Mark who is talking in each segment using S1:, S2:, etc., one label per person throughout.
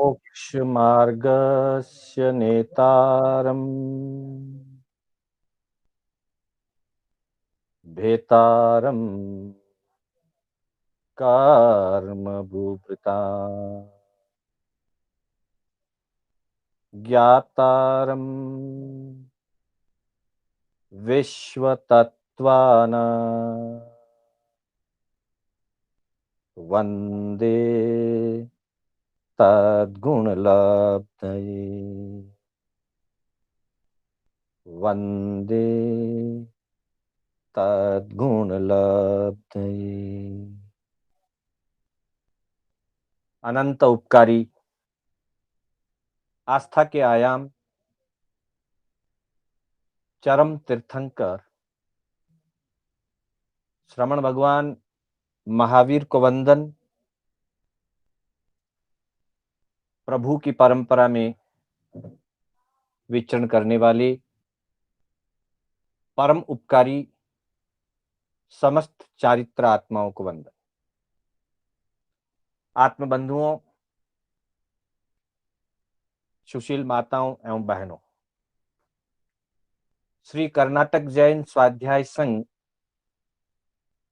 S1: मोक्षमार्गस्य नेतारम् भेतारम् कर्मभूभृता ज्ञातारम् विश्वतत्त्वानां वन्दे तद्गुणलब्धये वन्दे तद्गुणलब्धये। अनंत उपकारी आस्था के आयाम चरम तीर्थंकर श्रमण भगवान महावीर को वंदन। प्रभु की परंपरा में विचरण करने वाले परम उपकारी समस्त चारित्र आत्माओं को वंदन। आत्म बंधुओं, सुशील माताओं एवं बहनों, श्री कर्नाटक जैन स्वाध्याय संघ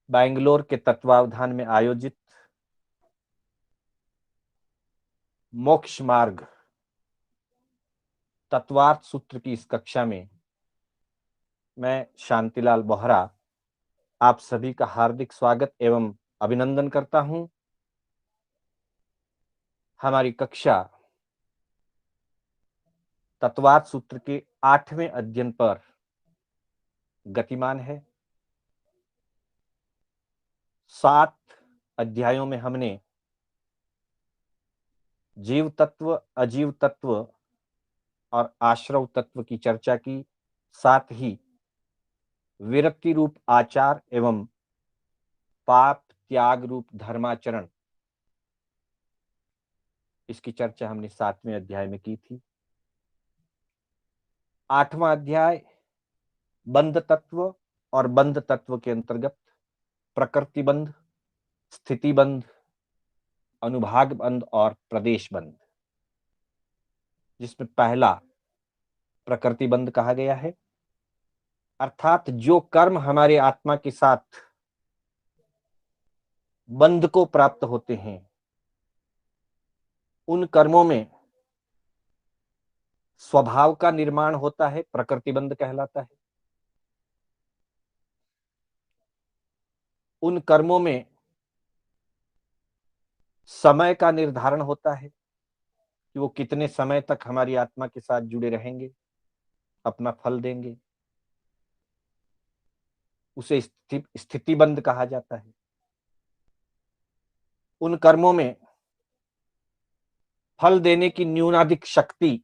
S1: बैंगलोर के तत्वावधान में आयोजित मोक्ष मार्ग तत्वार्थ सूत्र की इस कक्षा में मैं शांतिलाल बोहरा आप सभी का हार्दिक स्वागत एवं अभिनंदन करता हूं। हमारी कक्षा तत्वार्थ सूत्र के 8वें अध्ययन पर गतिमान है। 7 अध्यायों में हमने जीव तत्व, अजीव तत्व और आश्रव तत्व की चर्चा की, साथ ही विरक्ति रूप आचार एवं पाप त्याग रूप धर्माचरण, इसकी चर्चा हमने 7वें अध्याय में की थी। 8वां अध्याय बंध तत्व और बंध तत्व के अंतर्गत प्रकृति बंध, स्थिति बंध, अनुभाग बंध और प्रदेश बंध, जिसमें पहला प्रकृति बंध कहा गया है, अर्थात जो कर्म हमारे आत्मा के साथ बंध को प्राप्त होते हैं, उन कर्मों में स्वभाव का निर्माण होता है, प्रकृति बंध कहलाता है। उन कर्मों में समय का निर्धारण होता है कि वो कितने समय तक हमारी आत्मा के साथ जुड़े रहेंगे, अपना फल देंगे, उसे स्थिति बंध कहा जाता है। उन कर्मों में फल देने की न्यूनाधिक शक्ति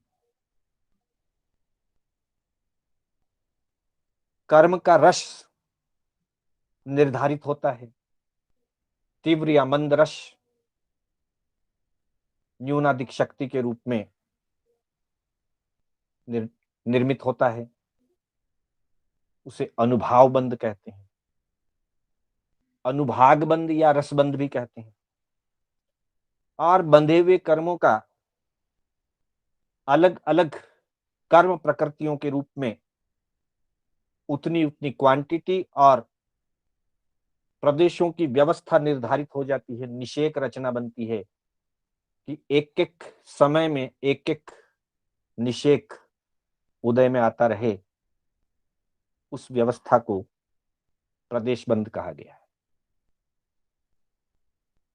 S1: कर्म का रस निर्धारित होता है। तीव्र या मंद रस न्यूनाधिक शक्ति के रूप में निर्मित होता है, उसे अनुभाव बंध कहते हैं। अनुभाग बंध या रस बंध भी कहते हैं। और बंधे हुए कर्मों का अलग अलग कर्म प्रकृतियों के रूप में उतनी उतनी क्वांटिटी और प्रदेशों की व्यवस्था निर्धारित हो जाती है, निषेक रचना बनती है कि एक एक समय में एक एक निषेक उदय में आता रहे। उस व्यवस्था को प्रदेश बंध कहा गया है।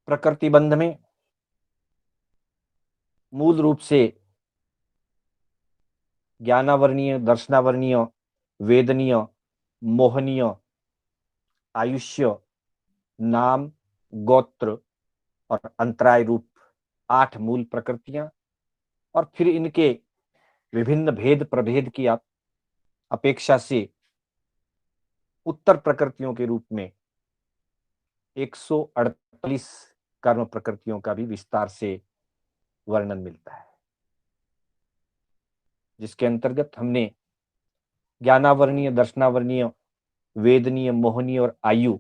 S1: प्रकृति बंध में मूल रूप से ज्ञानावरणीय, दर्शनावरणीय, वेदनीय, मोहनीय, आयुष्य, नाम, गोत्र और अंतराय रूप 8 मूल प्रकृतियां और फिर इनके विभिन्न भेद प्रभेद की अपेक्षा से उत्तर प्रकृतियों के रूप में 148 कर्म प्रकृतियों का भी विस्तार से वर्णन मिलता है, जिसके अंतर्गत हमने ज्ञानावरणीय, दर्शनावरणीय, वेदनीय, मोहनीय और आयु,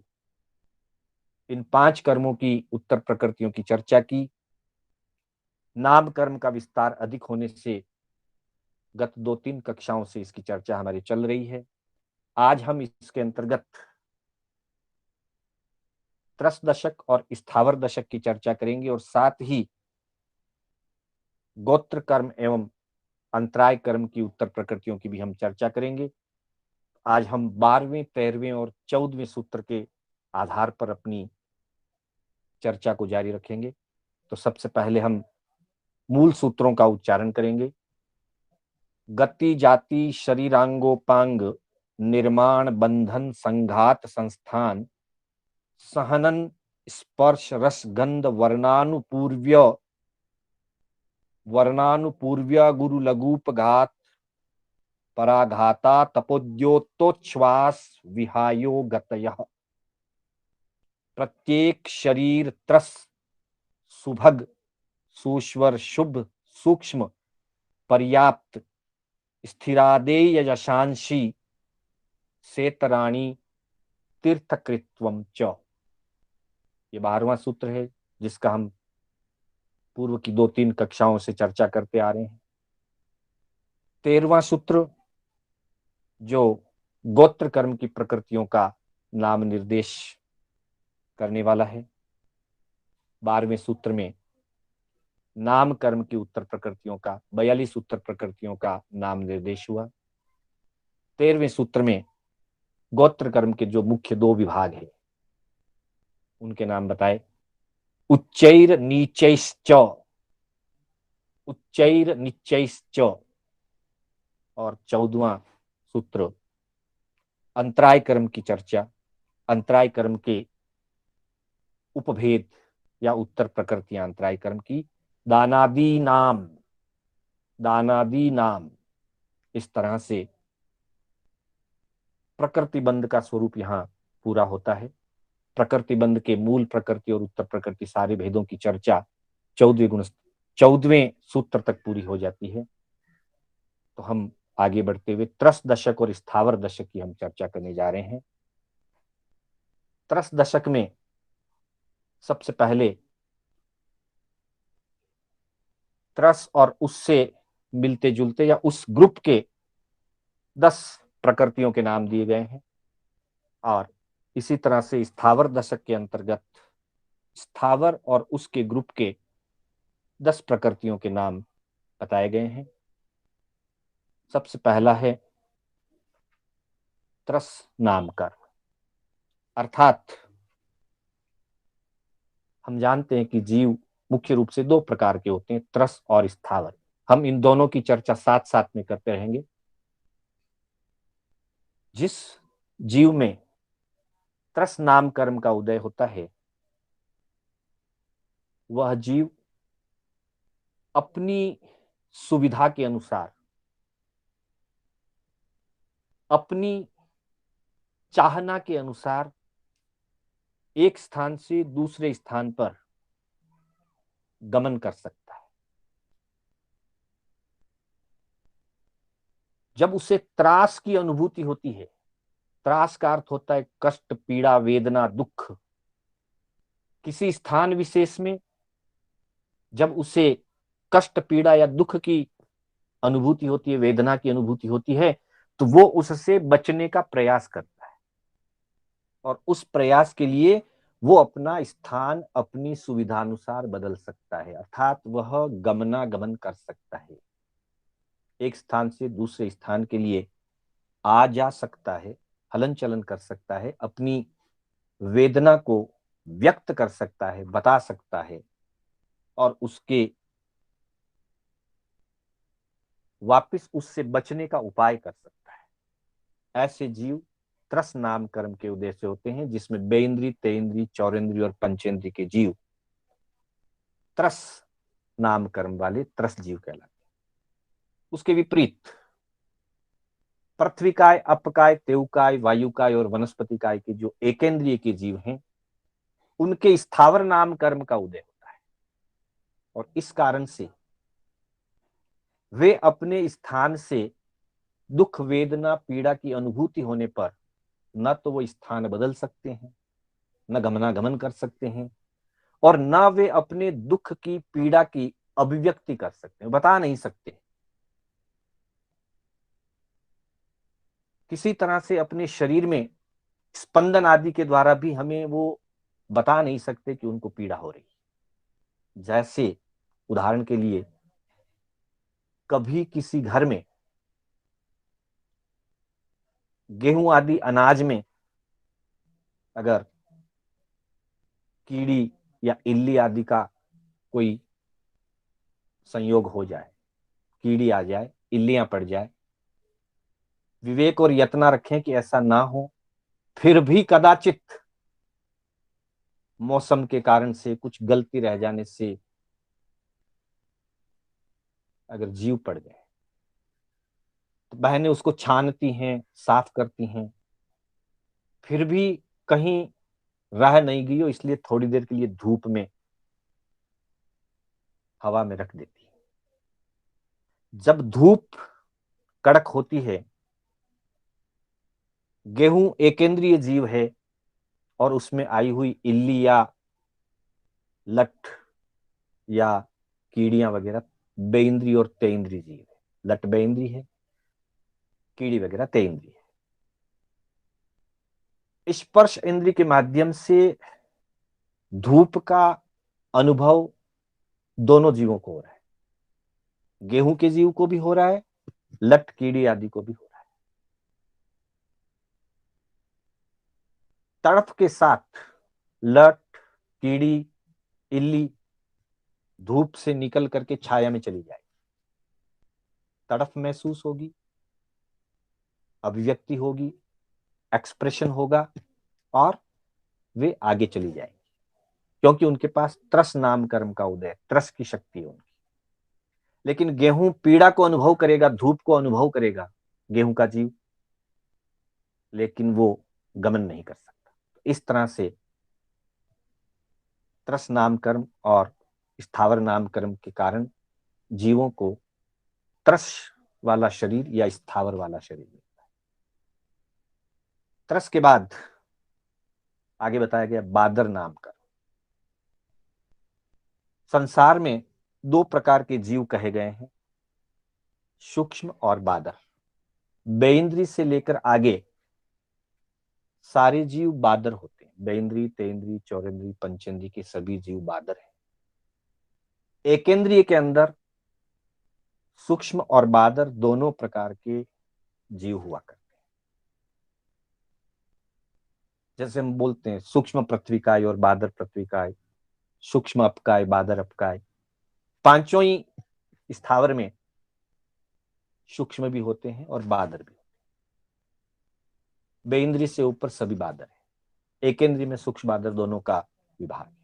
S1: इन 5 कर्मों की उत्तर प्रकृतियों की चर्चा की। नाम कर्म का विस्तार अधिक होने से गत 2-3 कक्षाओं से इसकी चर्चा हमारी चल रही है। आज हम इसके अंतर्गत त्रस दशक और स्थावर दशक की चर्चा करेंगे और साथ ही गोत्र कर्म एवं अंतराय कर्म की उत्तर प्रकृतियों की भी हम चर्चा करेंगे। आज हम 12वें, 13वें और 14वें सूत्र के आधार पर अपनी चर्चा को जारी रखेंगे। तो सबसे पहले हम मूल सूत्रों का उच्चारण करेंगे। गति जाति शरीरांगोपांग निर्माण बंधन संघात संस्थान सहनन स्पर्श रस गंध वर्णानुपूर्व्य गुरु लघुपघात पराघाता तपोद्योतोच्छ्वास विहायो गतयः प्रत्येक शरीर त्रस सुभग सुश्वर शुभ सूक्ष्म पर्याप्त स्थिरादेय यशांशी सेतराणी तीर्थकृत्वम च। ये 12वां सूत्र है जिसका हम पूर्व की 2-3 कक्षाओं से चर्चा करते आ रहे हैं। 13वां सूत्र जो गोत्र कर्म की प्रकृतियों का नाम निर्देश करने वाला है। 12वें सूत्र में नाम कर्म की उत्तर प्रकृतियों का 42 उत्तर प्रकृतियों का नाम निर्देश हुआ। 13वें सूत्र में गोत्र कर्म के जो मुख्य 2 विभाग है उनके नाम बताए। उच्चैर नीचैश्च, उच्चैर नीचैश्च। और 14वां सूत्र अंतराय कर्म की चर्चा, अंतराय कर्म के उपभेद या उत्तर प्रकृतियां अंतराय कर्म की, दानादि नाम, इस तरह से प्रकृति बंध का स्वरूप यहाँ पूरा होता है। प्रकृति बंध के मूल प्रकृति और उत्तर प्रकृति सारे भेदों की चर्चा 14वें सूत्र तक पूरी हो जाती है। तो हम आगे बढ़ते हुए त्रस दशक और स्थावर दशक की हम चर्चा करने जा रहे हैं। त्रस दशक में सबसे पहले त्रस और उससे मिलते जुलते या उस ग्रुप के 10 प्रकृतियों के नाम दिए गए हैं और इसी तरह से स्थावर दशक के अंतर्गत स्थावर और उसके ग्रुप के 10 प्रकृतियों के नाम बताए गए हैं। सबसे पहला है त्रस नाम कर्म, अर्थात हम जानते हैं कि जीव मुख्य रूप से 2 प्रकार के होते हैं, त्रस और स्थावर। हम इन दोनों की चर्चा साथ साथ में करते रहेंगे। जिस जीव में त्रस नाम कर्म का उदय होता है वह जीव अपनी सुविधा के अनुसार, अपनी चाहना के अनुसार एक स्थान से दूसरे स्थान पर गमन कर सकता है। जब उसे त्रास की अनुभूति होती है, त्रास का अर्थ होता है कष्ट, पीड़ा, वेदना, दुख, किसी स्थान विशेष में जब उसे कष्ट, पीड़ा या दुख की अनुभूति होती है, वेदना की अनुभूति होती है, तो वो उससे बचने का प्रयास करता है और उस प्रयास के लिए वो अपना स्थान अपनी सुविधानुसार बदल सकता है, अर्थात वह गमनागमन कर सकता है, एक स्थान से दूसरे स्थान के लिए आ जा सकता है, हलन चलन कर सकता है, अपनी वेदना को व्यक्त कर सकता है, बता सकता है और उसके वापस उससे बचने का उपाय कर सकता है। ऐसे जीव त्रस नाम कर्म के उदय से होते हैं, जिसमें बेइंद्री, तेइंद्री, चौरेंद्री और पंचेंद्री के जीव त्रस नाम कर्म वाले त्रस जीव कहलाते हैं। उसके विपरीत पृथ्वीकाय, अपकाय, तेवकाय, वायुकाय और वनस्पति काय के जो एकेंद्रिय के जीव हैं उनके स्थावर नाम कर्म का उदय होता है और इस कारण से वे अपने स्थान से दुख, वेदना, पीड़ा की अनुभूति होने पर न तो वो स्थान बदल सकते हैं, न गमनागमन कर सकते हैं और न वे अपने दुख की, पीड़ा की अभिव्यक्ति कर सकते हैं, बता नहीं सकते। किसी तरह से अपने शरीर में स्पंदन आदि के द्वारा भी हमें वो बता नहीं सकते कि उनको पीड़ा हो रही है। जैसे उदाहरण के लिए, कभी किसी घर में गेहूं आदि अनाज में अगर कीड़ी या इल्ली आदि का कोई संयोग हो जाए, कीड़ी आ जाए, इल्लियां पड़ जाए, विवेक और यत्न रखें कि ऐसा ना हो। फिर भी कदाचित मौसम के कारण से कुछ गलती रह जाने से अगर जीव पड़ जाए तो बहनें उसको छानती हैं, साफ करती हैं, फिर भी कहीं रह नहीं गई हो इसलिए थोड़ी देर के लिए धूप में, हवा में रख देती है। जब धूप कड़क होती है, गेहूं एकेंद्रीय जीव है और उसमें आई हुई इल्ली या लठ या कीड़ियां वगैरह बेइंद्री और तेइंद्री जीव है। लठ बेइंद्री है, कीड़ी वगैरह तेइंद्री है। स्पर्श इंद्री के माध्यम से धूप का अनुभव दोनों जीवों को हो रहा है, गेहूं के जीव को भी हो रहा है, लठ कीड़ी आदि को भी हो रहा है। तड़फ के साथ लठ, कीड़ी, इल्ली धूप से निकल करके छाया में चली जाएगी, तड़फ महसूस होगी, अभिव्यक्ति होगी, एक्सप्रेशन होगा और वे आगे चली जाएंगी, क्योंकि उनके पास त्रस नाम कर्म का उदय, त्रस की शक्ति है उनकी। लेकिन गेहूं पीड़ा को अनुभव करेगा, धूप को अनुभव करेगा गेहूं का जीव, लेकिन वो गमन नहीं कर सकता। इस तरह से त्रस नाम कर्म और स्थावर नाम कर्म के कारण जीवों को त्रस वाला शरीर या स्थावर वाला शरीर मिलता है। त्रस के बाद आगे बताया गया बादर नाम कर्म। संसार में दो प्रकार के जीव कहे गए हैं, सूक्ष्म और बादर। बेइंद्री से लेकर आगे सारे जीव बादर होते हैं। बेइंद्री, तेइंद्री, चौरेंद्री, पंचेंद्री के सभी जीव बादर हैं। एकेंद्रिय के अंदर सूक्ष्म और बादर दोनों प्रकार के जीव हुआ करते हैं। जैसे हम बोलते हैं सूक्ष्म पृथ्वीकाय और बादर पृथ्वीकाय, सूक्ष्म अपकाय, बादर अपकाय। पांचों ही स्थावर में सूक्ष्म भी होते हैं और बादर भी। बेइंद्री से ऊपर सभी बादर है, एकेंद्री में सूक्ष्म बादर दोनों का विभाग है।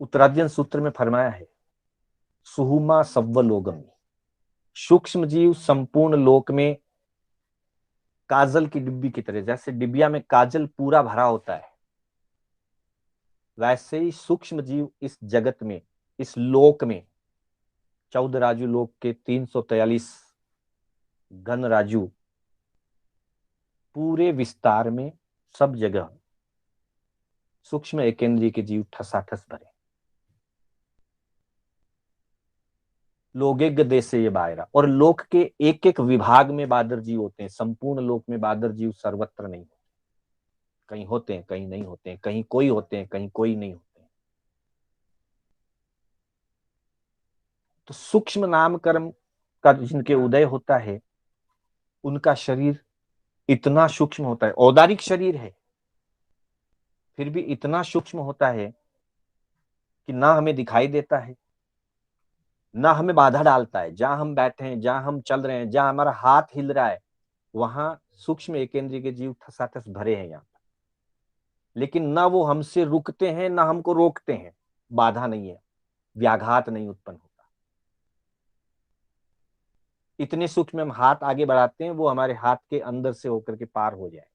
S1: उत्तराध्ययन सूत्र में फरमाया है, सुहुमा सव्वलोगमी। सूक्ष्म जीव संपूर्ण लोक में काजल की डिब्बी की तरह, जैसे डिबिया में काजल पूरा भरा होता है, वैसे ही सूक्ष्म जीव इस जगत में, इस लोक में, 14 राजू लोक के 343 घन राजू पूरे विस्तार में सब जगह सूक्ष्म एकेंद्रीय के जीव ठसाठस भरे। लोगेग देशे ये बायरा, और लोक के एक एक विभाग में बादर जीव होते हैं। संपूर्ण लोक में बादर जीव सर्वत्र नहीं होते, कहीं होते हैं कहीं नहीं होते हैं, कहीं कोई होते हैं कहीं कोई नहीं होते हैं। तो सूक्ष्म नाम कर्म का जिनके उदय होता है, उनका शरीर इतना सूक्ष्म होता है, औदारिक शरीर है, फिर भी इतना सूक्ष्म होता है कि ना हमें दिखाई देता है, ना हमें बाधा डालता है। जहां हम बैठे हैं, जहां हम चल रहे हैं, जहां हमारा हाथ हिल रहा है, वहां सूक्ष्म एकेंद्रीय के जीव ठसाठस भरे हैं यहाँ। लेकिन ना वो हमसे रुकते हैं ना हमको रोकते हैं, बाधा नहीं है, व्याघात नहीं उत्पन्न होता। इतने सूक्ष्म हम हाथ आगे बढ़ाते हैं, वो हमारे हाथ के अंदर से होकर के पार हो जाए,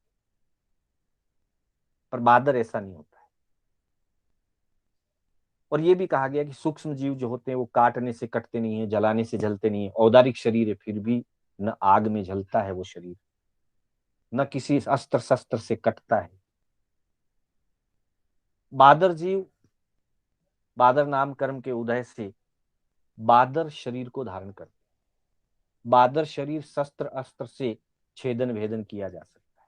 S1: पर बादर ऐसा नहीं होता है। और ये भी कहा गया कि सूक्ष्म जीव जो होते हैं वो काटने से कटते नहीं है, जलाने से जलते नहीं है। औदारिक शरीर है, फिर भी न आग में जलता है वो शरीर, न किसी अस्त्र शस्त्र से कटता है। बादर जीव बादर नाम कर्म के उदय से बादर शरीर को धारण करते, बादर शरीर शस्त्र अस्त्र से छेदन भेदन किया जा सकता है।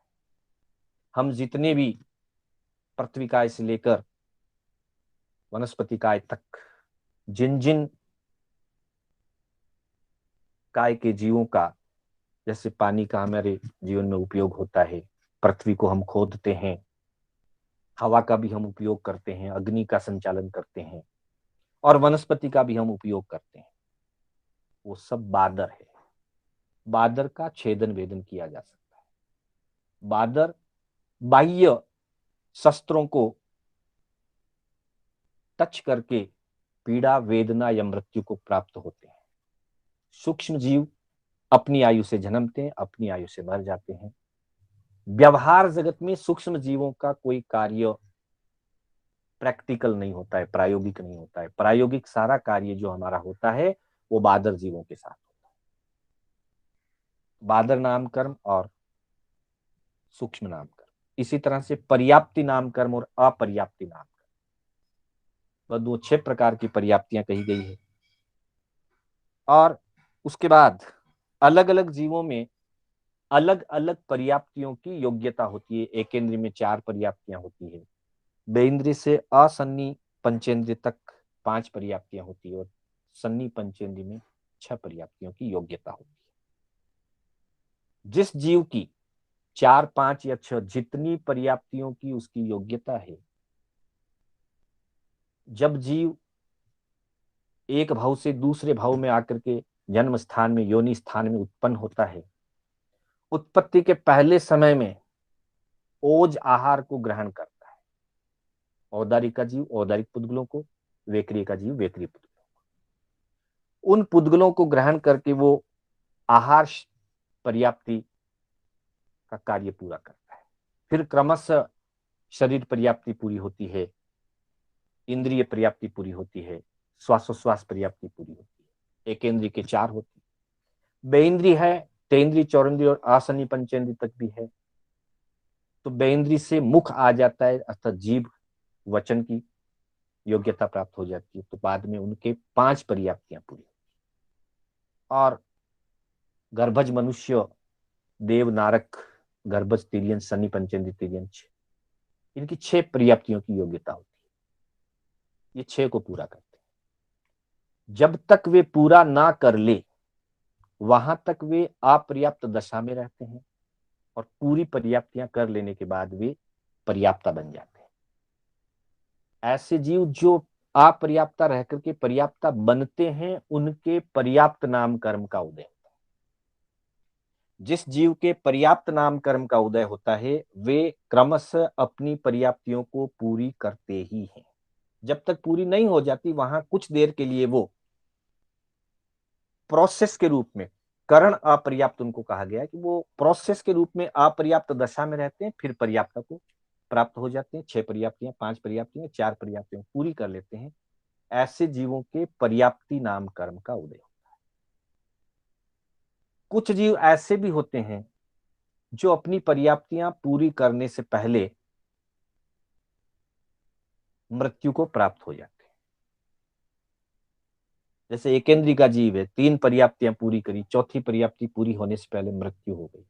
S1: हम जितने भी पृथ्वी काय से लेकर वनस्पति काय तक जिन जिन काय के जीवों का, जैसे पानी का हमारे जीवन में उपयोग होता है, पृथ्वी को हम खोदते हैं, हवा का भी हम उपयोग करते हैं, अग्नि का संचालन करते हैं, और वनस्पति का भी हम उपयोग करते हैं, वो सब बादर है। बादर का छेदन वेदन किया जा सकता है। बादर बाह्य शस्त्रों को टच करके पीड़ा वेदना या मृत्यु को प्राप्त होते हैं। सूक्ष्म जीव अपनी आयु से जन्मते हैं, अपनी आयु से मर जाते हैं। व्यवहार जगत में सूक्ष्म जीवों का कोई कार्य प्रैक्टिकल नहीं होता है, प्रायोगिक नहीं होता है। प्रायोगिक सारा कार्य जो हमारा होता है वो बादर जीवों के साथ होता है। बादर नाम कर्म और सूक्ष्म नाम कर्म, इसी तरह से पर्याप्ति नाम कर्म और अपर्याप्ति नाम कर्म, दो 6 प्रकार की पर्याप्तियां कही गई है। और उसके बाद अलग अलग जीवों में अलग अलग पर्याप्तियों की योग्यता होती है। एकेंद्रीय में 4 पर्याप्तियां होती है, बेइंद्रिय से असन्नी पंचेंद्रिय तक 5 पर्याप्तियां होती है, और सन्नी पंचेंद्रिय में 6 पर्याप्तियों की योग्यता होती है। जिस जीव की 4, 5 या 6 जितनी पर्याप्तियों की उसकी योग्यता है, जब जीव एक भाव से दूसरे भाव में आकर के जन्म स्थान में, योनि स्थान में उत्पन्न होता है, उत्पत्ति के पहले समय में ओज आहार को ग्रहण करता है। औदारिक का जीव औदारिक पुद्गलों को, वेकरी का जीव वेकरी पुद्गलों को, उन पुद्गलों को ग्रहण करके वो आहार पर्याप्ति का कार्य पूरा करता है। फिर क्रमशः शरीर पर्याप्ति पूरी होती है, इंद्रिय पर्याप्ति पूरी होती है, श्वासोश्वास पर्याप्ति पूरी होती है। एकेंद्रिय के 4 होती है, बेइंद्रिय है, तेंद्रिय, चौरेंद्रिय और आसनी पंचेंद्रिय तक भी है। तो बेइंद्रिय से मुख आ जाता है, अर्थात जीव वचन की योग्यता प्राप्त हो जाती है। तो बाद में उनके 5 पर्याप्तियां पूरी। और गर्भज मनुष्य, देव, नारक, गर्भज, तिर्यन, सन्नी पंचेंद्रिय, तिर्यन, इनकी 6 पर्याप्तियों की योग्यता होती है। ये 6 को पूरा करते हैं। जब तक वे पूरा ना कर ले वहां तक वे अपर्याप्त दशा में रहते हैं, और पूरी पर्याप्तियां कर लेने के बाद वे पर्याप्ता बन जाते हैं। ऐसे जीव जो अपर्याप्ता रह करके पर्याप्ता बनते हैं, उनके पर्याप्त नाम कर्म का उदय होता है। जिस जीव के पर्याप्त नाम कर्म का उदय होता है, वे क्रमशः अपनी पर्याप्तियों को पूरी करते ही हैं। जब तक पूरी नहीं हो जाती, वहां कुछ देर के लिए वो प्रोसेस के रूप में, करण अपर्याप्त उनको कहा गया है कि वो प्रोसेस के रूप में अपर्याप्त दशा में रहते हैं, फिर पर्याप्त को प्राप्त हो जाते हैं। 6 पर्याप्तियां, 5 पर्याप्तियां, 4 पर्याप्तियां पूरी कर लेते हैं। ऐसे जीवों के पर्याप्ति नाम कर्म का उदय होता है। कुछ जीव ऐसे भी होते हैं जो अपनी पर्याप्तियां पूरी करने से पहले मृत्यु को प्राप्त हो जाते हैं। जैसे एकेंद्री का जीव है, 3 पर्याप्तियां पूरी करी, चौथी पर्याप्ति पूरी होने से पहले मृत्यु हो गई।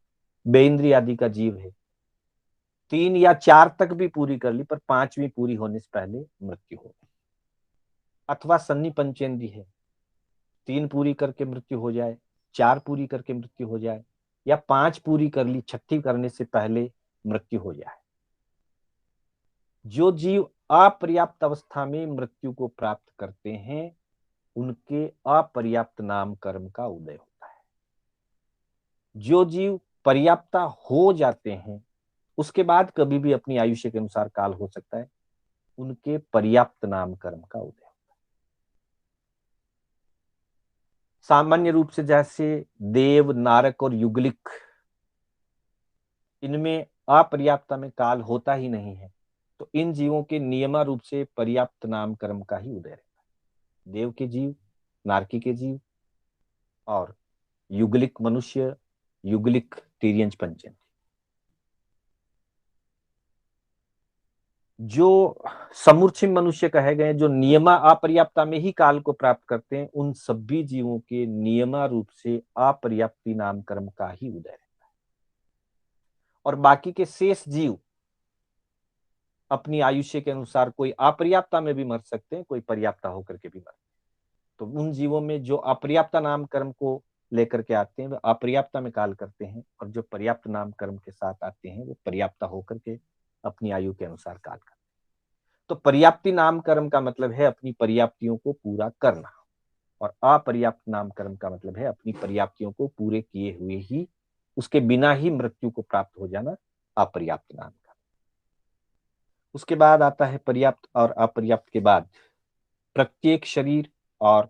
S1: बेइंद्री आदि का जीव है, 3 या 4 तक भी पूरी कर ली, पर 5वीं पूरी होने से पहले मृत्यु हो गई। अथवा सन्नी पंचेंद्री है, 3 पूरी करके मृत्यु हो जाए, 4 पूरी करके मृत्यु हो जाए, या 5 पूरी कर ली, 6ठी करने से पहले मृत्यु हो जाए। जो जीव अपर्याप्त अवस्था में मृत्यु को प्राप्त करते हैं, उनके अपर्याप्त नाम कर्म का उदय होता है। जो जीव पर्याप्ता हो जाते हैं, उसके बाद कभी भी अपनी आयुष्य के अनुसार काल हो सकता है, उनके पर्याप्त नाम कर्म का उदय होता है। सामान्य रूप से जैसे देव, नारक और युगलिक, इनमें अपर्याप्ता में काल होता ही नहीं है, तो इन जीवों के नियमा रूप से पर्याप्त नाम कर्म का ही उदय रहता है। देव के जीव, नारकी के जीव और युगलिक मनुष्य, युगलिक तिर्यंच पंचेंद्रिय। जो समूर्छिम मनुष्य कहे गए, जो नियमा अपर्याप्तता में ही काल को प्राप्त करते हैं, उन सभी जीवों के नियमा रूप से अपर्याप्ति नाम कर्म का ही उदय रहता है। और बाकी के शेष जीव अपनी आयुष्य के अनुसार कोई अपर्याप्तता में भी मर सकते हैं, कोई पर्याप्ता होकर के भी मर सकते हैं। तो उन जीवों में जो अपर्याप्त नाम कर्म को लेकर के आते हैं, वे अपर्याप्तता में काल करते हैं, और जो पर्याप्त नाम कर्म के साथ आते हैं, वो पर्याप्ता होकर के अपनी आयु के अनुसार काल करते हैं। तो पर्याप्ति नाम कर्म का मतलब है अपनी पर्याप्तियों को पूरा करना, और अपर्याप्त नाम कर्म का मतलब है अपनी पर्याप्तियों को पूरे किए हुए ही, उसके बिना ही मृत्यु को प्राप्त हो जाना, अपर्याप्त नाम कर्म। उसके बाद आता है पर्याप्त और अपर्याप्त के बाद प्रत्येक शरीर और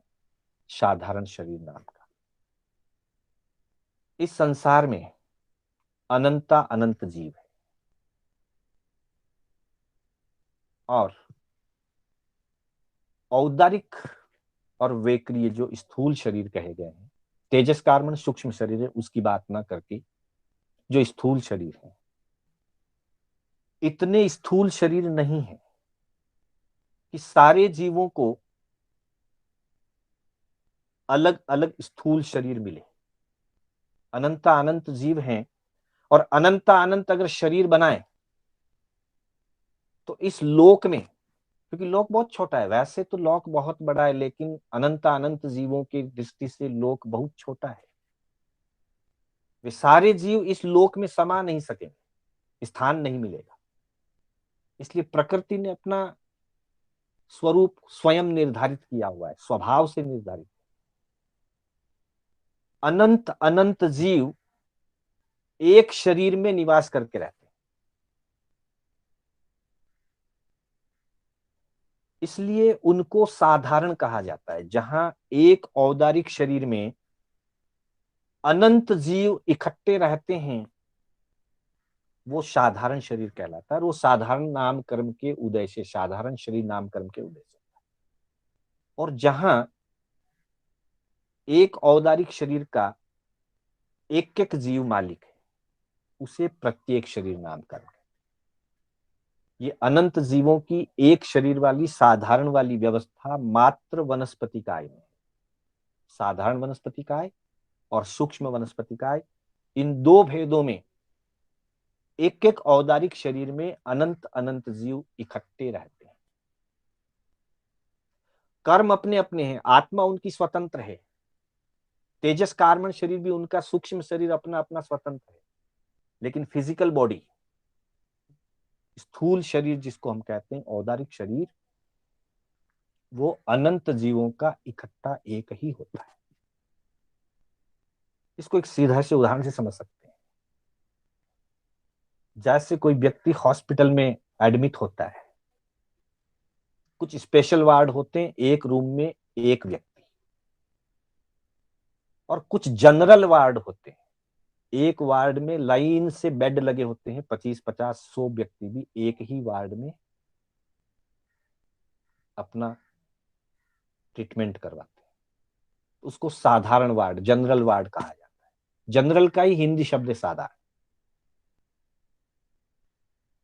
S1: साधारण शरीर नाम का। इस संसार में अनंता अनंत जीव है, और औदारिक और वेक्रिय जो स्थूल शरीर कहे गए हैं, तेजस कार्बन सूक्ष्म शरीर है, उसकी बात ना करके जो स्थूल शरीर है, इतने स्थूल शरीर नहीं है कि सारे जीवों को अलग अलग स्थूल शरीर मिले। अनंता अनंत जीव हैं, और अनंता अनंत अगर शरीर बनाए तो इस लोक में, क्योंकि लोक बहुत छोटा है, वैसे तो लोक बहुत बड़ा है, लेकिन अनंता अनंत जीवों की दृष्टि से लोक बहुत छोटा है। वे सारे जीव इस लोक में समा नहीं सकेंगे, स्थान नहीं मिलेगा। इसलिए प्रकृति ने अपना स्वरूप स्वयं निर्धारित किया हुआ है, स्वभाव से निर्धारित। अनंत अनंत जीव एक शरीर में निवास करके रहते हैं, इसलिए उनको साधारण कहा जाता है। जहां एक औदारिक शरीर में अनंत जीव इकट्ठे रहते हैं, वो साधारण शरीर कहलाता है, और वो साधारण नाम कर्म के उदय से, साधारण शरीर नाम कर्म के उदय से। और जहां एक औदारिक शरीर का एक एक जीव मालिक है, उसे प्रत्येक शरीर नाम कर्म है। ये अनंत जीवों की एक शरीर वाली साधारण वाली व्यवस्था मात्र वनस्पति काय में, साधारण वनस्पति काय और सूक्ष्म वनस्पति काय, इन दो भेदों में एक एक औदारिक शरीर में अनंत अनंत जीव इकट्ठे रहते हैं। कर्म अपने अपने हैं, आत्मा उनकी स्वतंत्र है। तेजस कार्बन शरीर भी उनका सूक्ष्म शरीर अपना अपना स्वतंत्र है, लेकिन फिजिकल बॉडी, स्थूल शरीर जिसको हम कहते हैं औदारिक शरीर, वो अनंत जीवों का इकट्ठा एक ही होता है। इसको एक सीधा से उदाहरण से समझ सकते हैं। जैसे कोई व्यक्ति हॉस्पिटल में एडमिट होता है, कुछ स्पेशल वार्ड होते हैं, एक रूम में एक व्यक्ति, और कुछ जनरल वार्ड होते हैं, एक वार्ड में लाइन से बेड लगे होते हैं, 25-50-100 व्यक्ति भी एक ही वार्ड में अपना ट्रीटमेंट करवाते हैं। उसको साधारण वार्ड, जनरल वार्ड कहा जाता है। जनरल का ही हिंदी शब्द है साधारण।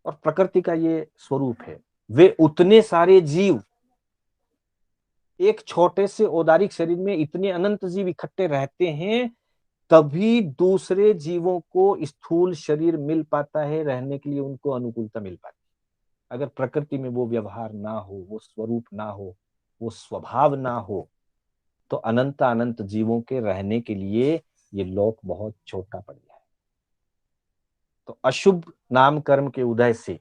S1: और प्रकृति का ये स्वरूप है, वे उतने सारे जीव एक छोटे से औदारिक शरीर में इतने अनंत जीव इकट्ठे रहते हैं, तभी दूसरे जीवों को स्थूल शरीर मिल पाता है, रहने के लिए उनको अनुकूलता मिल पाती है। अगर प्रकृति में वो व्यवहार ना हो, वो स्वरूप ना हो, वो स्वभाव ना हो, तो अनंत अनंत जीवों के रहने के लिए ये लोक बहुत छोटा पड़ गया है। तो अशुभ नाम कर्म के उदय से,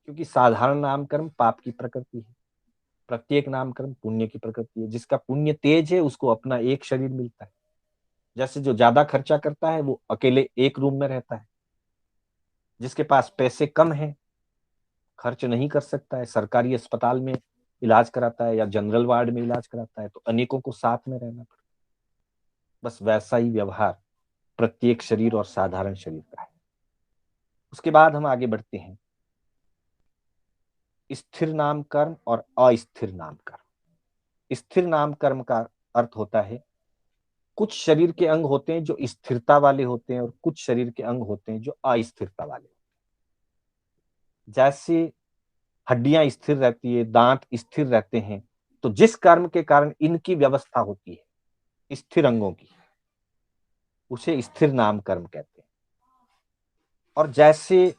S1: क्योंकि साधारण नाम कर्म पाप की प्रकृति है, प्रत्येक नाम कर्म पुण्य की प्रकृति है। जिसका पुण्य तेज है उसको अपना एक शरीर मिलता है। जैसे जो ज्यादा खर्चा करता है वो अकेले एक रूम में रहता है, जिसके पास पैसे कम है, खर्च नहीं कर सकता है, सरकारी अस्पताल में इलाज कराता है या जनरल वार्ड में इलाज कराता है, तो अनेकों को साथ में रहना पड़ता है। बस वैसा ही व्यवहार प्रत्येक शरीर और साधारण शरीर का है। उसके बाद हम आगे बढ़ते हैं, स्थिर नाम कर्म और अस्थिर नाम कर्म। स्थिर नाम कर्म का अर्थ होता है, कुछ शरीर के अंग होते हैं जो स्थिरता वाले होते हैं, और कुछ शरीर के अंग होते हैं जो अस्थिरता वाले। जैसे हड्डियां स्थिर रहती है, दांत स्थिर रहते हैं, तो जिस कर्म के कारण इनकी व्यवस्था होती है स्थिर अंगों की, उसे स्थिर नाम कर्म कहते हैं। और जैसे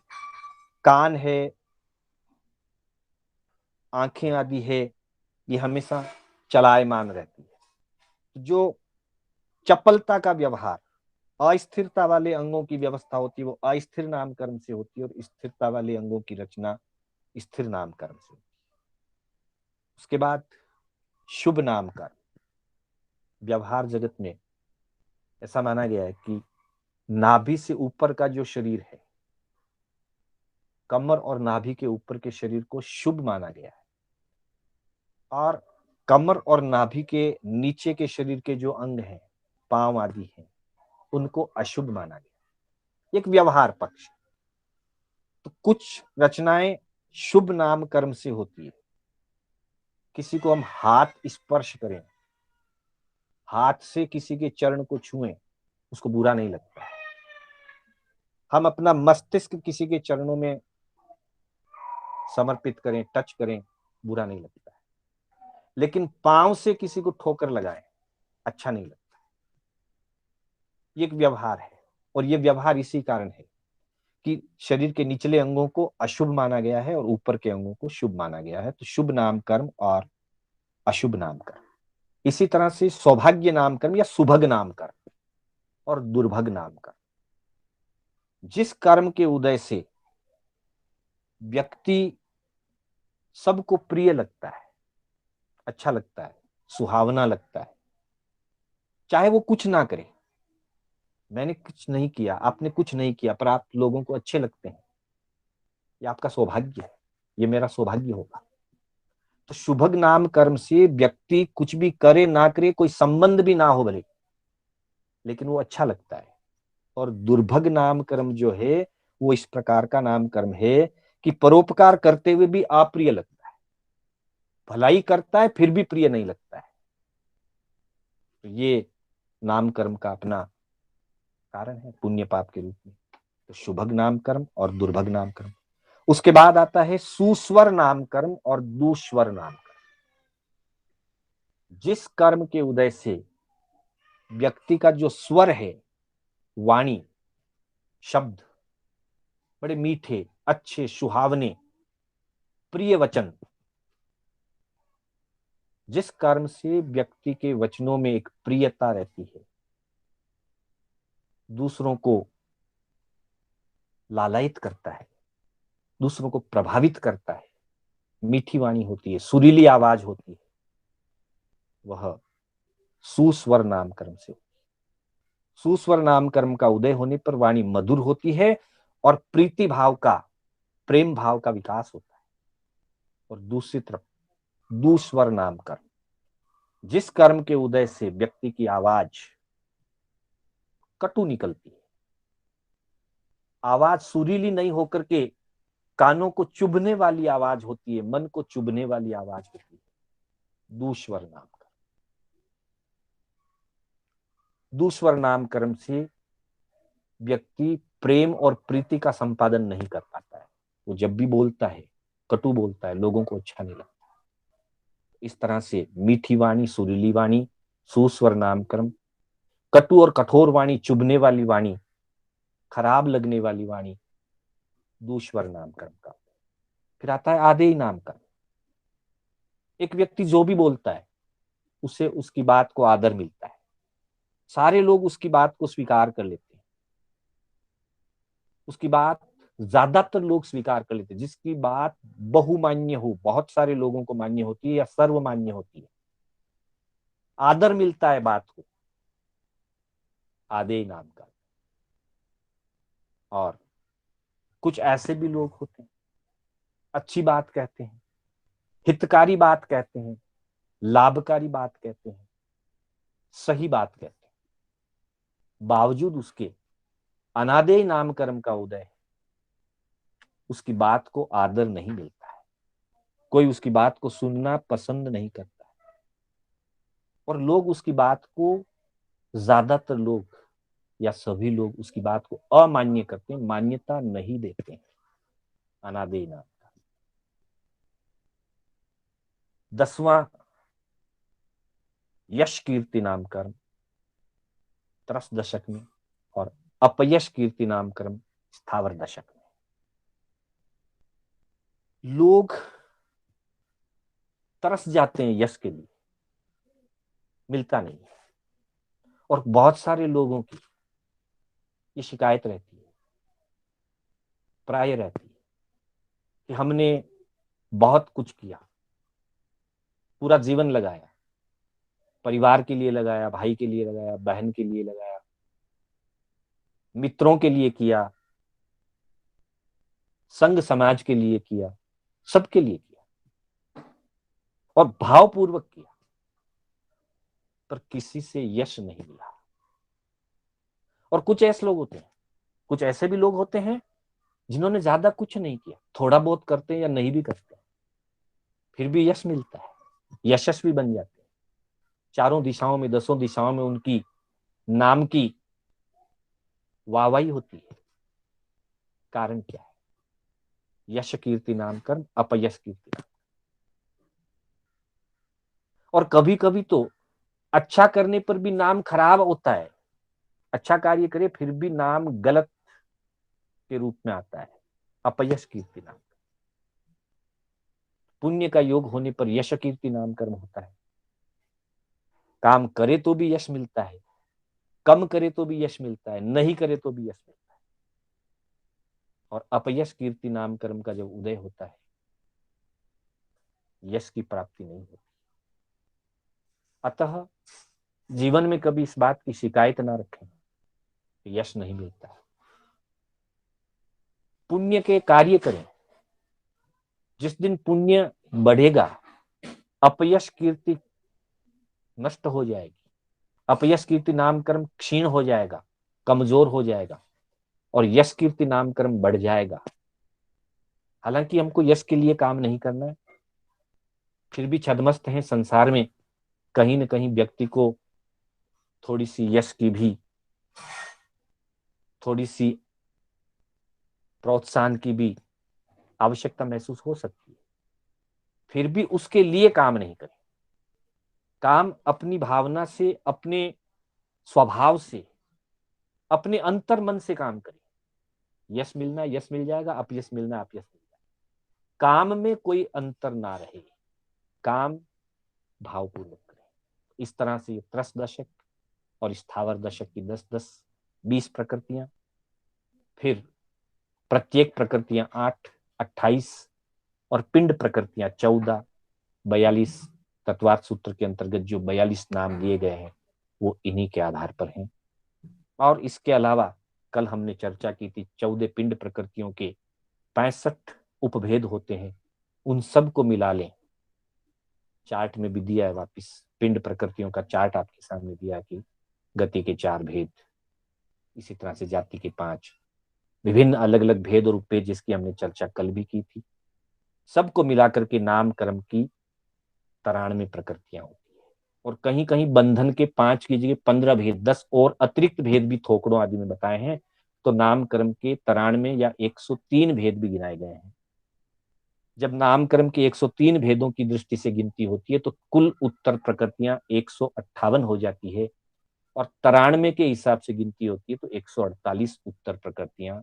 S1: कान है, आंखें आदि है, ये हमेशा चलायमान रहती है। जो चपलता का व्यवहार, अस्थिरता वाले अंगों की व्यवस्था होती है, वो अस्थिर नाम कर्म से होती है, और स्थिरता वाले अंगों की रचना स्थिर नाम कर्म से होती है। उसके बाद शुभ नाम कर्म। व्यवहार जगत में ऐसा माना गया है कि नाभि से ऊपर का जो शरीर है, कमर और नाभि के ऊपर के शरीर को शुभ माना गया है, और कमर और नाभि के नीचे के शरीर के जो अंग हैं, पांव आदि हैं, उनको अशुभ माना गया। एक व्यवहार पक्ष। तो कुछ रचनाएं शुभ नाम कर्म से होती है। किसी को हम हाथ स्पर्श करें, हाथ से किसी के चरण को छुएं, उसको बुरा नहीं लगता है। हम अपना मस्तिष्क किसी के चरणों में समर्पित करें, टच करें, बुरा नहीं लगता है। लेकिन पांव से किसी को ठोकर लगाएं, अच्छा नहीं लगता। ये एक व्यवहार है, और ये व्यवहार इसी कारण है कि शरीर के निचले अंगों को अशुभ माना गया है और ऊपर के अंगों को शुभ माना गया है। तो शुभ नाम कर्म और अशुभ नाम कर्म। इसी तरह से सौभाग्य नाम कर्म या सुभग नाम कर्म और दुर्भग नाम कर्म। जिस कर्म के उदय से व्यक्ति सबको प्रिय लगता है, अच्छा लगता है, सुहावना लगता है, चाहे वो कुछ ना करे। मैंने कुछ नहीं किया, आपने कुछ नहीं किया, पर आप लोगों को अच्छे लगते हैं, ये आपका सौभाग्य है, ये मेरा सौभाग्य होगा। तो शुभग नाम कर्म से व्यक्ति कुछ भी करे ना करे, कोई संबंध भी ना हो भले, लेकिन वो अच्छा लगता है। और दुर्भग नाम कर्म जो है, वो इस प्रकार का नाम कर्म है कि परोपकार करते हुए भी अप्रिय लगता है, भलाई करता है फिर भी प्रिय नहीं लगता है। तो ये नाम कर्म का अपना कारण है पुण्य पाप के रूप में। तो शुभग नाम कर्म और दुर्भग नाम कर्म। उसके बाद आता है सुस्वर नाम कर्म और दुस्वर नाम कर्म। जिस कर्म के उदय से व्यक्ति का जो स्वर है, वाणी, शब्द बड़े मीठे, अच्छे, सुहावने, प्रिय वचन, जिस कर्म से व्यक्ति के वचनों में एक प्रियता रहती है, दूसरों को लालायित करता है, दूसरों को प्रभावित करता है, मीठी वाणी होती है, सुरीली आवाज होती है, वह सुस्वर नाम कर्म से। सुस्वर नाम कर्म का उदय होने पर वाणी मधुर होती है और प्रीति भाव का, प्रेम भाव का विकास होता है। और दूसरी तरफ दुस्वर नाम कर्म, जिस कर्म के उदय से व्यक्ति की आवाज कटु निकलती है, आवाज सुरीली नहीं होकर के कानों को चुभने वाली आवाज होती है, मन को चुभने वाली आवाज होती है, दुस्वर नाम कर्म। दुस्वर नाम कर्म से व्यक्ति प्रेम और प्रीति का संपादन नहीं कर पाता है। वो जब भी बोलता है, कटु बोलता है, लोगों को अच्छा नहीं लगता। इस तरह से मीठी वाणी, सुरीली वाणी, सुस्वर नाम कर्म, कटु और कठोर वाणी, चुभने वाली वाणी, खराब लगने वाली वाणी, दुस्वर नाम कर्म का। फिर आता है आदेय नाम कर्म। एक व्यक्ति जो भी बोलता है, उसे उसकी बात को आदर मिलता है, सारे लोग उसकी बात को स्वीकार कर लेते हैं, उसकी बात ज्यादातर लोग स्वीकार कर लेते हैं। जिसकी बात बहुमान्य हो, बहुत सारे लोगों को मान्य होती है या सर्वमान्य होती है, आदर मिलता है बात को, आदेय नाम का। और कुछ ऐसे भी लोग होते हैं, अच्छी बात कहते हैं, हितकारी बात कहते हैं, लाभकारी बात कहते हैं, सही बात कहते हैं, बावजूद उसके अनादेय नाम कर्म का उदय है, उसकी बात को आदर नहीं मिलता है, कोई उसकी बात को सुनना पसंद नहीं करता है, और लोग उसकी बात को, ज्यादातर लोग या सभी लोग उसकी बात को अमान्य करते हैं, मान्यता नहीं देते हैं। अनादि नाम। 10वां यश कीर्ति नाम कर्म, त्रस दशक में, और अपयश कीर्ति नाम कर्म स्थावर दशक में। लोग तरस जाते हैं यश के लिए, मिलता नहीं है। और बहुत सारे लोगों की ये शिकायत रहती है, प्राय रहती है, कि हमने बहुत कुछ किया, पूरा जीवन लगाया, परिवार के लिए लगाया, भाई के लिए लगाया, बहन के लिए लगाया, मित्रों के लिए किया, संघ समाज के लिए किया, सबके लिए किया और भावपूर्वक किया, पर किसी से यश नहीं मिला। और कुछ ऐसे लोग होते हैं, कुछ ऐसे भी लोग होते हैं जिन्होंने ज्यादा कुछ नहीं किया, थोड़ा बहुत करते हैं या नहीं भी करते, फिर भी यश मिलता है, यशस्वी बन जाते हैं। चारों दिशाओं में, 10 दिशाओं में उनकी नाम की वाहवाही होती है। कारण क्या है? यश कीर्ति नाम कर्म, अपयश कीर्ति नाम। और कभी कभी तो अच्छा करने पर भी नाम खराब होता है, अच्छा कार्य करे फिर भी नाम गलत के रूप में आता है, अपयश कीर्ति नाम। पुण्य का योग होने पर यश कीर्ति नाम कर्म होता है। काम करे तो भी यश मिलता है, कम करे तो भी यश मिलता है, नहीं करे तो भी यश मिलता है। और अपयश कीर्ति नाम कर्म का जब उदय होता है, यश की प्राप्ति नहीं होती। अतः जीवन में कभी इस बात की शिकायत ना रखें कि यश नहीं मिलता। पुण्य के कार्य करें, जिस दिन पुण्य बढ़ेगा अपयश कीर्ति नष्ट हो जाएगी, अपयश कीर्ति नाम कर्म क्षीण हो जाएगा, कमजोर हो जाएगा, और यश कीर्ति नाम कर्म बढ़ जाएगा। हालांकि हमको यश के लिए काम नहीं करना है, फिर भी छद्मस्त हैं संसार में, कहीं न कहीं व्यक्ति को थोड़ी सी यश की भी, थोड़ी सी प्रोत्साहन की भी आवश्यकता महसूस हो सकती है। फिर भी उसके लिए काम नहीं करें। काम अपनी भावना से, अपने स्वभाव से, अपने अंतर मन से काम करें। यश मिलना यश मिल जाएगा, अपयश मिलना अपयश मिल जाएगा। काम में कोई अंतर ना रहे, काम भावपूर्वक करें। इस तरह से त्रस दशक और स्थावर दशक की 10-10, 20 प्रकृतियां, फिर प्रत्येक प्रकृतियां 8, 28 और पिंड प्रकृतियां 14, 42 तत्वार्थ सूत्र के अंतर्गत जो 42 नाम दिए गए हैं वो इन्हीं के आधार पर हैं। और इसके अलावा कल हमने चर्चा की थी 14 पिंड प्रकृतियों के 65 उपभेद होते हैं, उन सब को मिला लें। चार्ट में भी दिया है, वापिस पिंड प्रकृतियों का चार्ट आपके सामने दिया कि गति के 4 भेद, इसी तरह से जाति के 5, विभिन्न अलग अलग भेद और उपभेद जिसकी हमने चर्चा कल भी की थी। सबको मिलाकर के नाम कर्म की 93 प्रकृतियां होती है। और कहीं कहीं बंधन के 5 की जगह 15 भेद, 10 और अतिरिक्त भेद भी थोकड़ों आदि में बताए हैं। तो नाम कर्म के 93 या 103 भेद भी गिनाए गए हैं। जब नाम कर्म के 103 भेदों की दृष्टि से गिनती होती है तो कुल उत्तर प्रकृतियां 158 हो जाती है, और 93 के हिसाब से गिनती होती है तो 148 उत्तर प्रकृतियां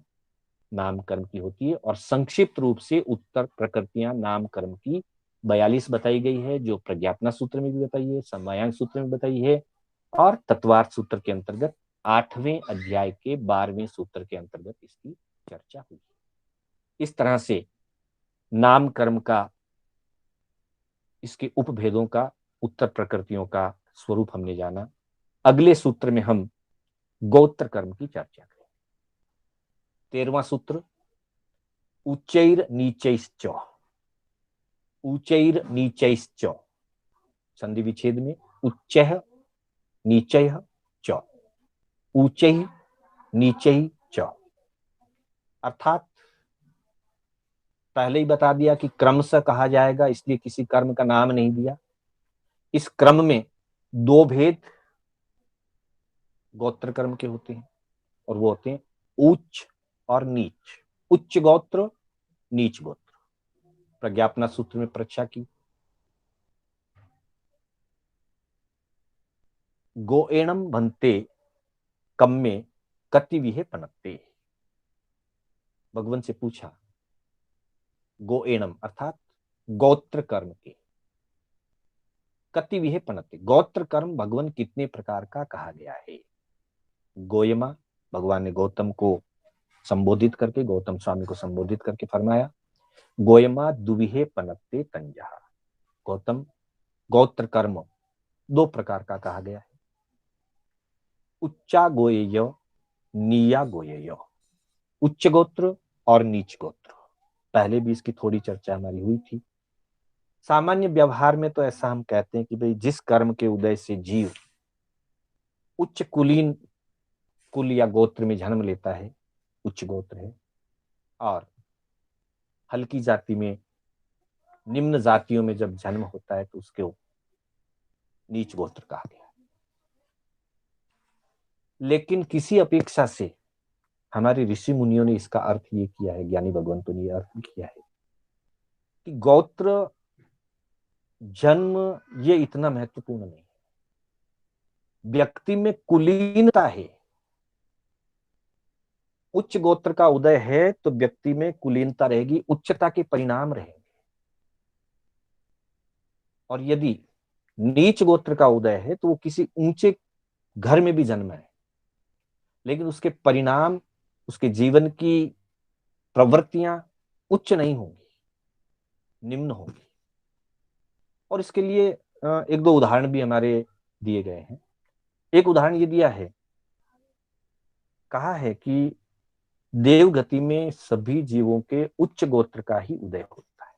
S1: नाम कर्म की होती है। और संक्षिप्त रूप से उत्तर प्रकृतियां नाम कर्म की 42 बताई गई है, जो प्रज्ञापना सूत्र में भी बताई है, समवायांग सूत्र में बताई है, और तत्वार्थ सूत्र के अंतर्गत 8वें अध्याय के 12वें सूत्र के अंतर्गत इसकी चर्चा हुई। इस तरह से नाम कर्म का, इसके उपभेदों का, उत्तर प्रकृतियों का स्वरूप हमने जाना। अगले सूत्र में हम गोत्र कर्म की चर्चा करें। 13वां सूत्र, उच्चैर नीचैश्च, ऊचैर नीचैश्च, संधि विच्छेद में उच्चैः नीचैः च, ऊचैः नीचैः च। अर्थात पहले ही बता दिया कि क्रमशः कहा जाएगा, इसलिए किसी कर्म का नाम नहीं दिया। इस क्रम में 2 भेद गोत्र कर्म के होते हैं, और वो होते हैं उच्च और नीच। उच्च गोत्र, नीच गोत्र। प्रज्ञापना सूत्र में परीक्षा की, गोएणम भन्ते कम्मे कति विहे पनत्ते। भगवान से पूछा, गोएणम अर्थात गोत्र कर्म के, कति विहे पनत्ते, गोत्र कर्म भगवान कितने प्रकार का कहा गया है। गोयमा, भगवान ने गौतम को संबोधित करके, गौतम स्वामी को संबोधित करके फरमाया, गोयमा दुविहे पनत्ते तंजा। गौतम, गोत्र कर्म दो प्रकार का कहा गया है, उच्चा गोयेय, नीया गोयेय। उच्च गोत्र और नीच गोत्र, पहले भी इसकी थोड़ी चर्चा हमारी हुई थी। सामान्य व्यवहार में तो ऐसा हम कहते हैं कि भाई जिस कर्म के उदय से जीव उच्च कुलीन कुल या गोत्र में जन्म लेता है, उच्च गोत्र है, और हल्की जाति में, निम्न जातियों में जब जन्म होता है तो उसके नीच गोत्र कहा गया। लेकिन किसी अपेक्षा से हमारे ऋषि मुनियों ने इसका अर्थ ये किया है, ज्ञानी भगवंतों ने यह अर्थ किया है कि गोत्र जन्म ये इतना महत्वपूर्ण नहीं है। व्यक्ति में कुलीनता है, उच्च गोत्र का उदय है तो व्यक्ति में कुलीनता रहेगी, उच्चता के परिणाम रहेंगे। और यदि नीच गोत्र का उदय है तो वो किसी ऊंचे घर में भी जन्म है, लेकिन उसके परिणाम, उसके जीवन की प्रवृत्तियां उच्च नहीं होंगी, निम्न होंगी। और इसके लिए एक दो उदाहरण भी हमारे दिए गए हैं। एक उदाहरण ये दिया है, कहा है कि देवगति में सभी जीवों के उच्च गोत्र का ही उदय होता है।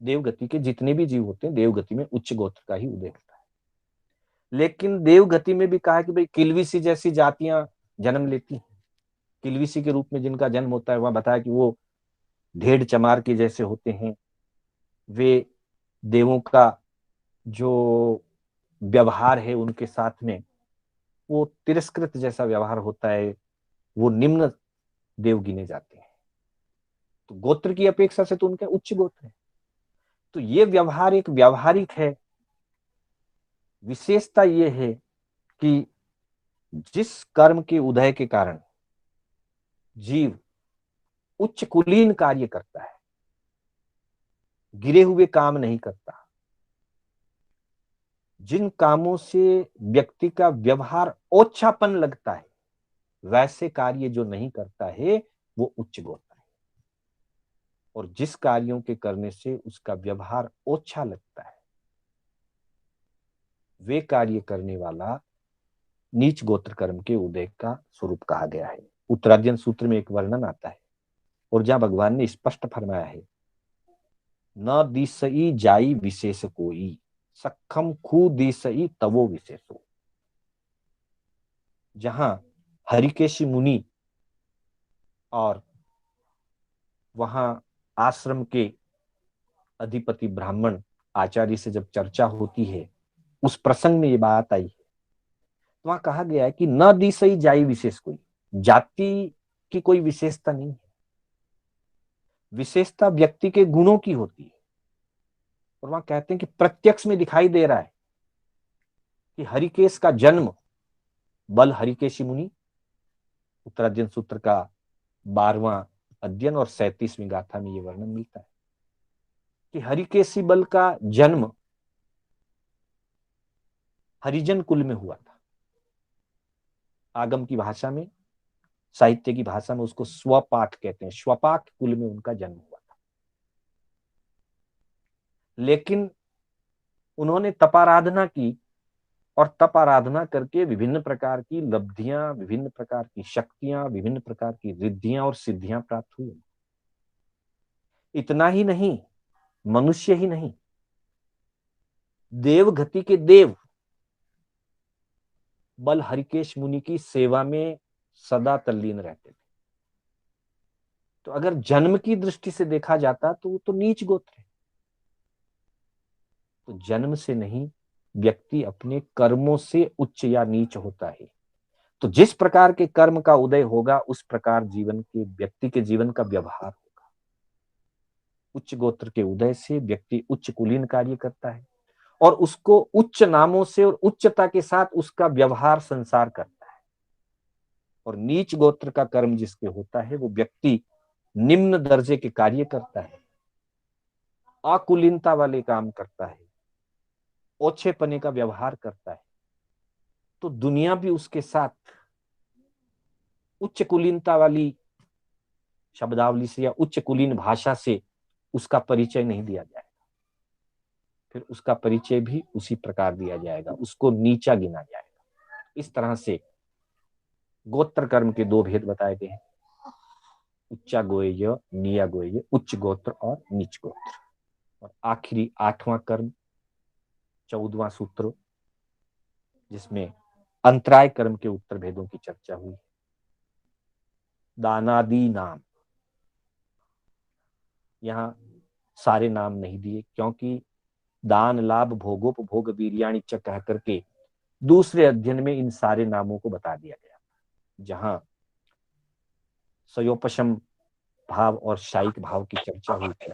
S1: देवगति के जितने भी जीव होते हैं, देवगति में उच्च गोत्र का ही उदय होता है। लेकिन देवगति में भी कहा है कि भाई किलविसी जैसी जातियां जन्म लेती हैं, किलविसी के रूप में जिनका जन्म होता है, वहां बताया कि वो ढेड़ चमार के जैसे होते हैं। वे देवों का जो व्यवहार है उनके साथ में वो तिरस्कृत जैसा व्यवहार होता है, वो निम्न देव गिने जाते हैं। तो गोत्र की अपेक्षा से तो उनका उच्च गोत्र है। तो ये व्यवहार एक व्यवहारिक है। विशेषता ये है कि जिस कर्म के उदय के कारण जीव उच्च कुलीन कार्य करता है, गिरे हुए काम नहीं करता, जिन कामों से व्यक्ति का व्यवहार ओछापन लगता है, वैसे कार्य जो नहीं करता है वो उच्च गोत्र है। और जिस कार्यों के करने से उसका व्यवहार ओछा लगता है, वे कार्य करने वाला नीच गोत्र कर्म के उदय का स्वरूप कहा गया है। उत्तराध्ययन सूत्र में एक वर्णन आता है, और जहां भगवान ने स्पष्ट फरमाया है, न दिसई जाई विशेष कोई, सखम खू दिसई तवो विशेषो। जहां हरिकेशी मुनि और वहां आश्रम के अधिपति ब्राह्मण आचार्य से जब चर्चा होती है, उस प्रसंग में ये बात आई है, तो वहां कहा गया है कि न दिसई जाई विशेष कोई, जाति की कोई विशेषता नहीं है, विशेषता व्यक्ति के गुणों की होती है। और वहां कहते हैं कि प्रत्यक्ष में दिखाई दे रहा है कि हरिकेश का जन्म बल हरिकेशी मुनि, उत्तराध्ययन सूत्र का 12वां अध्ययन और 37वीं गाथा में यह वर्णन मिलता है कि हरिकेशी बल का जन्म हरिजन कुल में हुआ था। आगम की भाषा में, साहित्य की भाषा में उसको स्वपाक कहते हैं, स्वपाक कुल में उनका जन्म हुआ था। लेकिन उन्होंने तपाराधना की, और तप आराधना करके विभिन्न प्रकार की लब्धियां, विभिन्न प्रकार की शक्तियां, विभिन्न प्रकार की रिद्धियां और सिद्धियां प्राप्त हुई। इतना ही नहीं, मनुष्य ही नहीं, देवगति के देव बल हरिकेश मुनि की सेवा में सदा तल्लीन रहते थे। तो अगर जन्म की दृष्टि से देखा जाता तो वो तो नीच गोत्र है। तो जन्म से नहीं, व्यक्ति अपने कर्मों से उच्च या नीच होता है। तो जिस प्रकार के कर्म का उदय होगा उस प्रकार जीवन के व्यक्ति के जीवन का व्यवहार होगा। उच्च गोत्र के उदय से व्यक्ति उच्च कुलीन कार्य करता है और उसको उच्च नामों से और उच्चता के साथ उसका व्यवहार संसार करता है। और नीच गोत्र का कर्म जिसके होता है वो व्यक्ति निम्न दर्जे के कार्य करता है, अकुलीनता वाले काम करता है, ओछेपने का व्यवहार करता है। तो दुनिया भी उसके साथ उच्च कुलीनता वाली शब्दावली से या उच्च कुलीन भाषा से उसका परिचय नहीं दिया जाएगा, फिर उसका परिचय भी उसी प्रकार दिया जाएगा, उसको नीचा गिना जाएगा। इस तरह से गोत्र कर्म के दो भेद बताए गए हैं, उच्चा गोय निया गोय, उच्च गोत्र और नीच गोत्र। और आखिरी 8वां कर्म 14वां सूत्र जिसमें अंतराय कर्म के उत्तर भेदों की चर्चा हुई। दानादि नाम, यहाँ सारे नाम नहीं दिए क्योंकि दान लाभ भोगोपभोग वीर्याणि च कह करके दूसरे अध्ययन में इन सारे नामों को बता दिया गया, जहां सयोपशम भाव और शायिक भाव की चर्चा हुई थी।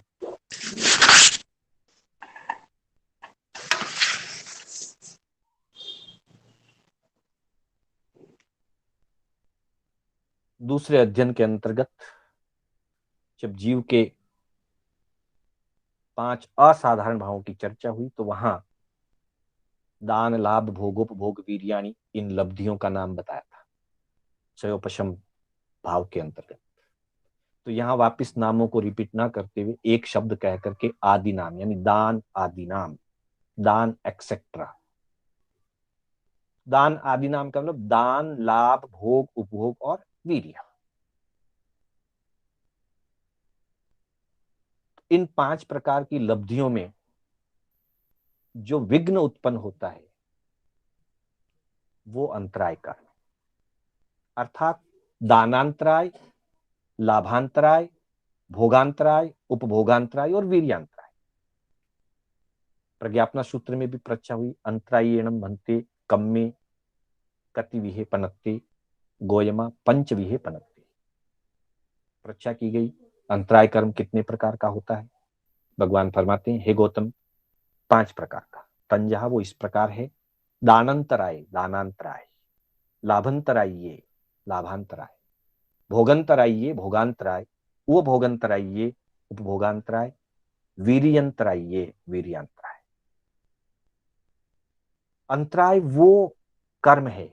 S1: दूसरे अध्ययन के अंतर्गत जब जीव के 5 असाधारण भावों की चर्चा हुई तो वहां दान लाभ भोगोपभोग वीर्याणि इन लब्धियों का नाम बताया था सयोपशम भाव के अंतर्गत। तो यहाँ वापिस नामों को रिपीट ना करते हुए एक शब्द कह करके आदि नाम यानी दान आदि नाम, दान एक्सेट्रा। दान आदि नाम का मतलब दान लाभ भोग उपभोग और वीर्य। इन 5 प्रकार की लब्धियों में जो विघ्न उत्पन्न होता है वो अंतराय कर्म, अर्थात दानांतराय, लाभांतराय, भोगांतराय, उपभोगांतराय और वीर्यांतराय। प्रज्ञापना सूत्र में भी प्रच्छा हुई, अंतरायेणम भन्ते कम्मे कति विहे पनत्ते गोयमा पंच विहे पनत्ते। प्रच्छा की गई अंतराय कर्म कितने प्रकार का होता है। भगवान फरमाते हैं, हे गौतम 5 प्रकार का। तंजहा वो इस प्रकार है, दानंतराय दानांतराय, लाभंतराय लाभांतराय, भोगंतराय भोगांतराय, उपभोगंतराय उपभोगांतराय, वीर्यंतराय वीर्यांतराय। अंतराय वो कर्म है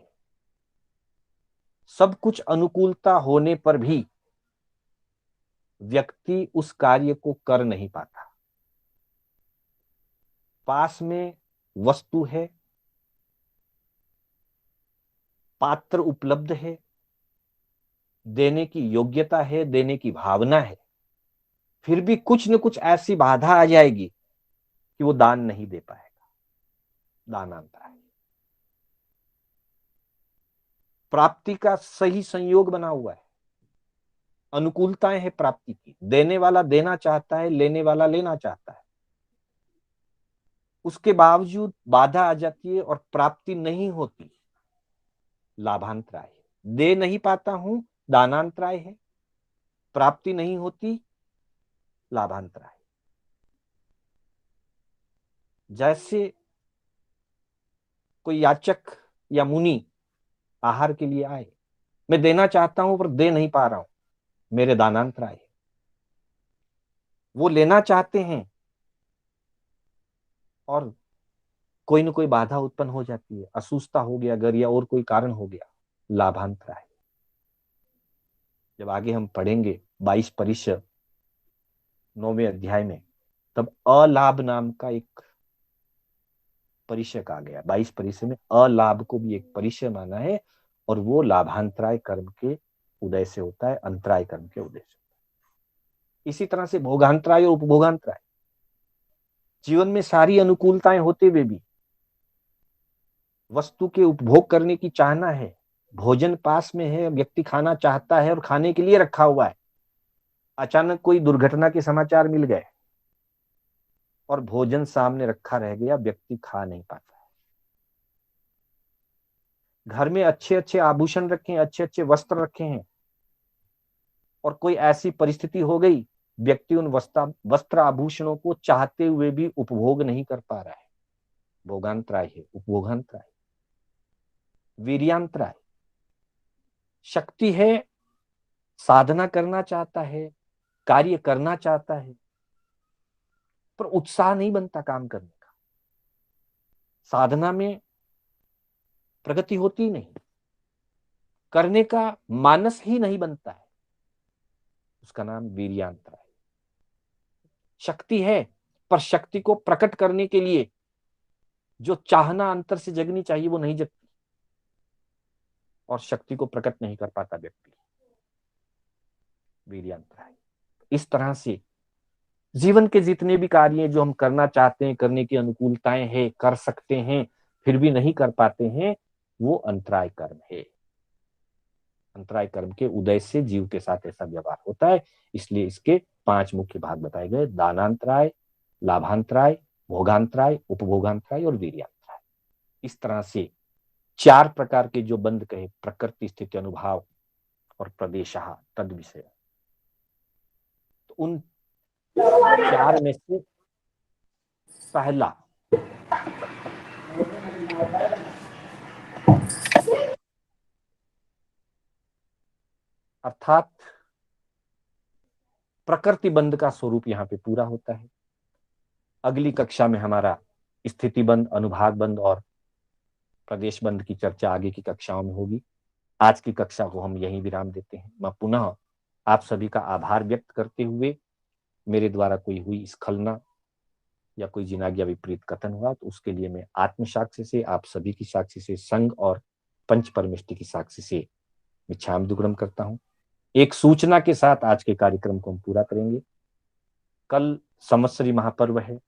S1: सब कुछ अनुकूलता होने पर भी व्यक्ति उस कार्य को कर नहीं पाता। पास में वस्तु है, पात्र उपलब्ध है, देने की योग्यता है, देने की भावना है, फिर भी कुछ न कुछ ऐसी बाधा आ जाएगी कि वो दान नहीं दे पाएगा। दानांतराय। प्राप्ति का सही संयोग बना हुआ है, अनुकूलताएं हैं प्राप्ति की, देने वाला देना चाहता है, लेने वाला लेना चाहता है, उसके बावजूद बाधा आ जाती है और प्राप्ति नहीं होती, लाभांतराय है। दे नहीं पाता हूं, दानांतराय है, प्राप्ति नहीं होती, लाभांतराय। जैसे कोई याचक या मुनि आहार के लिए आए, मैं देना चाहता हूं पर दे नहीं पा रहा हूं, मेरे दानांतराय है। वो लेना चाहते हैं और कोई ना कोई बाधा उत्पन्न हो जाती है, असुस्थता हो गया अगर या और कोई कारण हो गया, लाभांतराय। जब आगे हम पढ़ेंगे 22 परिचय 9वें अध्याय में, तब अलाभ नाम का एक परिचय कहा गया। 22 परिचय में अलाभ को भी एक परिचय माना है और वो लाभांतराय कर्म के उदय से होता है, अंतराय कर्म के उदय से होता है। इसी तरह से भोगांतराय और उपभोगांतराय, जीवन में सारी अनुकूलताएं होते हुए भी वस्तु के उपभोग करने की चाहना है, भोजन पास में है, व्यक्ति खाना चाहता है और खाने के लिए रखा हुआ है, अचानक कोई दुर्घटना के समाचार मिल गए और भोजन सामने रखा रह गया, व्यक्ति खा नहीं पाता है। घर में अच्छे अच्छे आभूषण रखे हैं, अच्छे अच्छे वस्त्र रखे हैं, और कोई ऐसी परिस्थिति हो गई व्यक्ति उन वस्त्र आभूषणों को चाहते हुए भी उपभोग नहीं कर पा रहा है, भोगांतराय है, उपभोगांतराय, वीर्यांतराय। शक्ति है, साधना करना चाहता है, कार्य करना चाहता है, पर उत्साह नहीं बनता काम करने का, साधना में प्रगति होती नहीं, करने का मानस ही नहीं बनता है, उसका नाम वीर्यांतराय। शक्ति है, पर शक्ति को प्रकट करने के लिए जो चाहना अंतर से जगनी चाहिए वो नहीं जगती, और शक्ति को प्रकट नहीं कर पाता व्यक्ति, वीर्यांतराय। इस तरह से जीवन के जितने भी कार्य जो हम करना चाहते हैं, करने की अनुकूलताएं हैं, कर सकते हैं, फिर भी नहीं कर पाते हैं, वो अंतराय कर्म है। अंतराय कर्म के उदय से जीव के साथ ऐसा व्यवहार होता है। इसलिए इसके 5 मुख्य भाग बताए गए: दानांतराय, लाभांतराय, भोगांतराय, उपभोगांतराय और वीर्यांतराय। इस तरह से 4 प्रकार के जो बंध कहे: प्रकृति, स्थिति, अनुभाव और प्रदेशः तद विषय। तो उन 4 में से पहला अर्थात प्रकृति बंध का स्वरूप यहाँ पे पूरा होता है। अगली कक्षा में हमारा स्थिति बंध, अनुभाग बंध और प्रदेश बंध की चर्चा आगे की कक्षाओं में होगी। आज की कक्षा को हम यहीं विराम देते हैं। मैं पुनः आप सभी का आभार व्यक्त करते हुए, मेरे द्वारा कोई हुई स्खलना या कोई जिनाज्ञा विपरीत कथन हुआ तो उसके लिए मैं आत्म साक्षी से, आप सभी की साक्षी से, संघ और पंच परमेष्टि की साक्षी से क्षाम दुग्रम करता हूं। एक सूचना के साथ आज के कार्यक्रम को हम पूरा करेंगे। कल संवत्सरी महापर्व है,